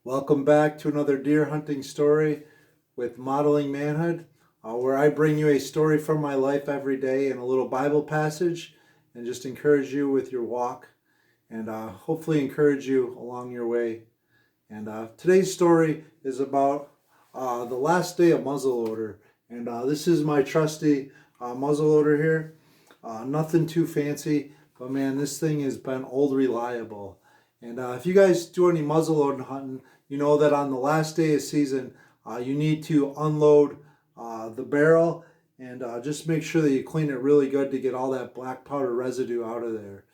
Welcome back to another deer hunting story with Modeling Manhood, where I bring you a story from my life every day and a little Bible passage and just encourage you with your walk and hopefully encourage you along your way. And today's story is about the last day of muzzleloader. And this is my trusty muzzleloader here. Nothing too fancy, but man, this thing has been old reliable. And if you guys do any muzzleloading hunting, you know that on the last day of season, you need to unload the barrel and just make sure that you clean it really good to get all that black powder residue out of there.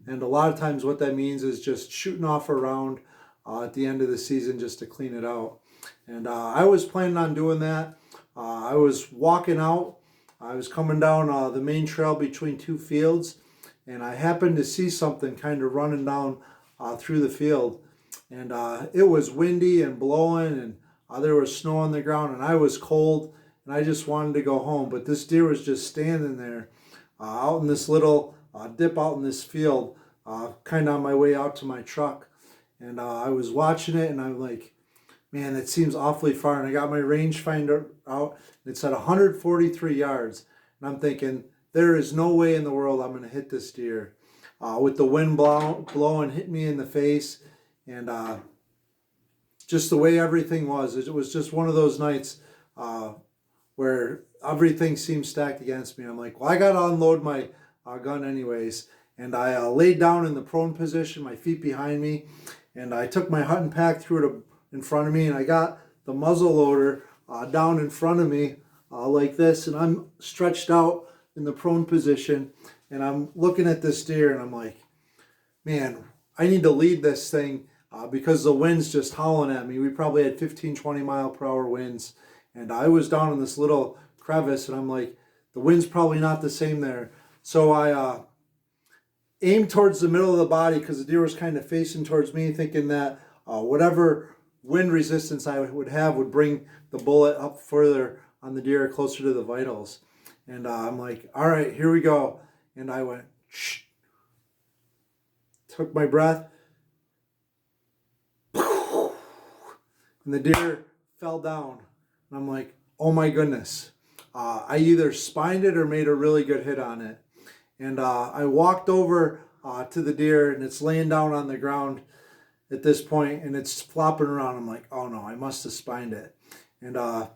And a lot of times what that means is just shooting off a round at the end of the season just to clean it out. And I was planning on doing that. I was walking out. I was coming down the main trail between two fields, and I happened to see something kind of running down through the field. And it was windy and blowing, and there was snow on the ground, and I was cold, and I just wanted to go home. But this deer was just standing there out in this little dip out in this field, kind of on my way out to my truck. And I was watching it, and I'm like, man, it seems awfully far. And I got my rangefinder out, and it said 143 yards. And I'm thinking, there is no way in the world I'm going to hit this deer. With the wind blowing, hitting me in the face, and just the way everything was. It was just one of those nights where everything seemed stacked against me. I'm like, well, I got to unload my gun anyways. And I laid down in the prone position, my feet behind me, and I took my hunting pack, threw it in front of me, and I got the muzzle loader down in front of me like this, and I'm stretched out in the prone position, and I'm looking at this deer, and I'm like, man, I need to lead this thing because the wind's just howling at me. We probably had 15, 20 mile per hour winds, and I was down in this little crevice, and I'm like, the wind's probably not the same there. So I aimed towards the middle of the body because the deer was kind of facing towards me, thinking that whatever wind resistance I would have would bring the bullet up further on the deer, closer to the vitals. And I'm like, all right, here we go. And I went, shh, took my breath, and the deer fell down. And I'm like, oh my goodness. I either spined it or made a really good hit on it. And I walked over to the deer, and it's laying down on the ground at this point, and it's flopping around. I'm like, oh no, I must have spined it. And I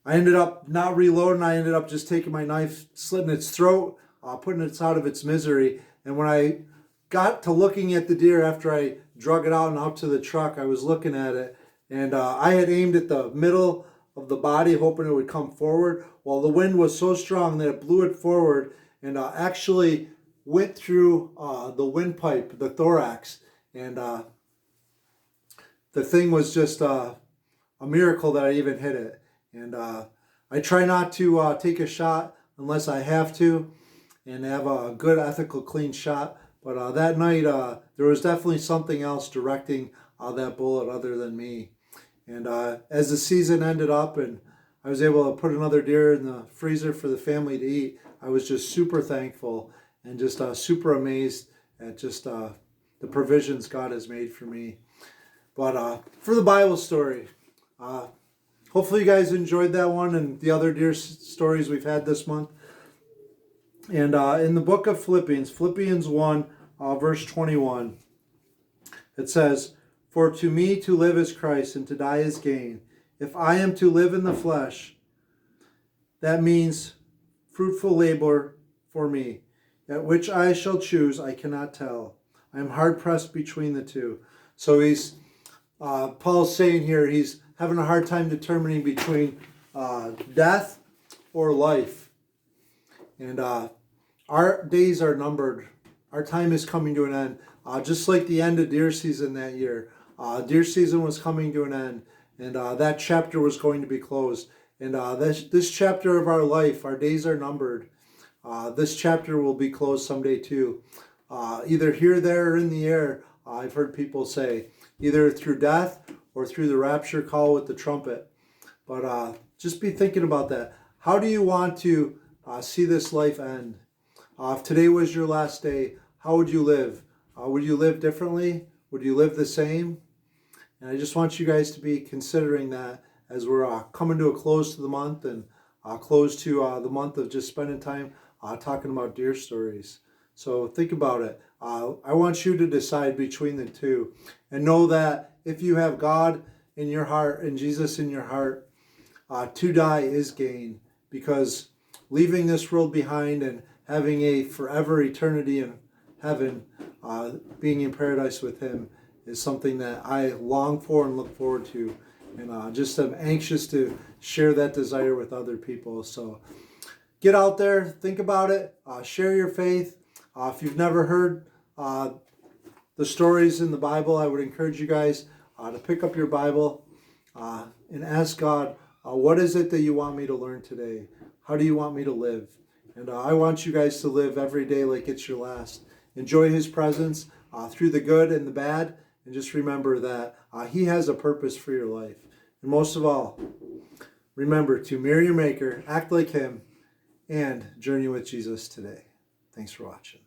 ended up not reloading. I ended up just taking my knife, slitting its throat, putting it out of its misery. And when I got to looking at the deer after I drug it out and out to the truck, I was looking at it, and I had aimed at the middle of the body, hoping it would come forward. Well, the wind was so strong that it blew it forward and actually went through the windpipe, the thorax. And the thing was just a miracle that I even hit it. And I try not to take a shot unless I have to and have a good, ethical, clean shot. But that night, there was definitely something else directing that bullet other than me. And as the season ended up and I was able to put another deer in the freezer for the family to eat, I was just super thankful and just super amazed at just the provisions God has made for me. But for the Bible story, hopefully you guys enjoyed that one and the other deer stories we've had this month. And in the book of Philippians 1, verse 21, it says, "For to me to live is Christ and to die is gain. If I am to live in the flesh, that means fruitful labor for me, at which I shall choose, I cannot tell. I am hard pressed between the two." So Paul's saying here, he's having a hard time determining between death or life. And our days are numbered. Our time is coming to an end. Just like the end of deer season that year. Deer season was coming to an end. And that chapter was going to be closed. And this chapter of our life, our days are numbered. This chapter will be closed someday too. Either here, there, or in the air, I've heard people say. Either through death or through the rapture call with the trumpet. But just be thinking about that. How do you want to see this life end? If today was your last day, how would you live? Would you live differently? Would you live the same? And I just want you guys to be considering that as we're coming to a close to the month and close to the month of just spending time talking about deer stories. So think about it. I want you to decide between the two and know that if you have God in your heart and Jesus in your heart, to die is gain, because leaving this world behind and having a forever eternity in heaven, being in paradise with Him, is something that I long for and look forward to. And just am anxious to share that desire with other people. So get out there, think about it, share your faith. If you've never heard the stories in the Bible, I would encourage you guys to pick up your Bible and ask God, what is it that you want me to learn today? How do you want me to live? And I want you guys to live every day like it's your last. Enjoy His presence through the good and the bad. And just remember that He has a purpose for your life. And most of all, remember to mirror your Maker, act like Him, and journey with Jesus today. Thanks for watching.